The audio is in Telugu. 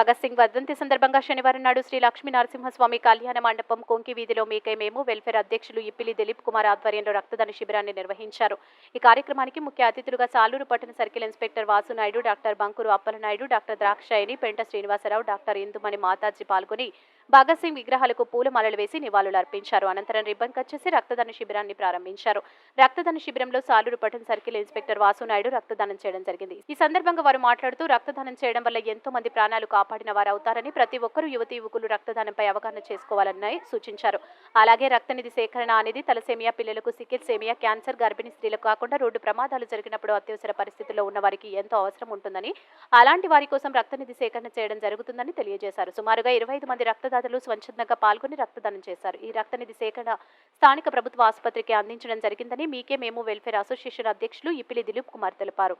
భగత్ సింగ్ వర్ధంతి సందర్భంగా శనివారం నాడు శ్రీ లక్ష్మీ నరసింహస్వామి కళ్యాణ మండపం కొంకి వీధిలో మీకై మేము వెల్ఫేర్ అధ్యక్షులు ఇప్పిలి దిలీప్ కుమార్ ఆధ్వర్యంలో రక్తదాన శిబిరాన్ని నిర్వహించారు. ఈ కార్యక్రమానికి ముఖ్య అతిథులుగా సాలూరు పట్టణ circle inspector Vasunaidu, doctor Bankuru Appalanaidu, doctor Drakshayani, Penta Srinivasarao, doctor ఇందుమణి Mataji పాల్గొని భగత్ సింగ్ విగ్రహాలకు పూలమాలలు వేసి నివాళులర్పించారు. అనంతరం రిబ్బన్ కట్ చేసి రక్తదాన శిబిరాన్ని ప్రారంభించారు. రక్తదాన శిబిరంలో సాలూరు పట్టణ సర్కిల్ ఇన్స్పెక్టర్ వాసునాయుడు రక్తదానం చేయడం జరిగింది. ఈ సందర్భంగా వారు మాట్లాడుతూ రక్తదానం చేయడం వల్ల ఎంతో మంది ప్రాణాలు కాపాడిన వారు అవుతారని, ప్రతి ఒక్కరూ యువతీ యువకులు రక్తదానంపై అవగాహన చేసుకోవాలని సూచించారు. అలాగే రక్తనిధి సేకరణ అనేది తలసేమియా, పిల్లలకు సికిల్సేమియా, క్యాన్సర్, గర్భిణీ స్త్రీలకు కాకుండా రోడ్డు ప్రమాదాలు జరిగినప్పుడు అత్యవసర పరిస్థితుల్లో ఉన్న వారికి ఎంతో అవసరం ఉంటుందని, అలాంటి వారి కోసం రక్తనిధి సేకరణ చేయడం జరుగుతుందని తెలియజేశారు. సుమారుగా 25 మంది రక్తదాతలు స్వచ్ఛందంగా పాల్గొని రక్తదానం చేశారు. ఈ రక్తనిధి సేకరణ స్థానిక ప్రభుత్వ ఆసుపత్రికి అందించడం జరిగిందని మీకే మేము వెల్ఫేర్ అసోసియేషన్ అధ్యక్షులు ఇప్పిలి దిలీప్ కుమార్ తెలిపారు.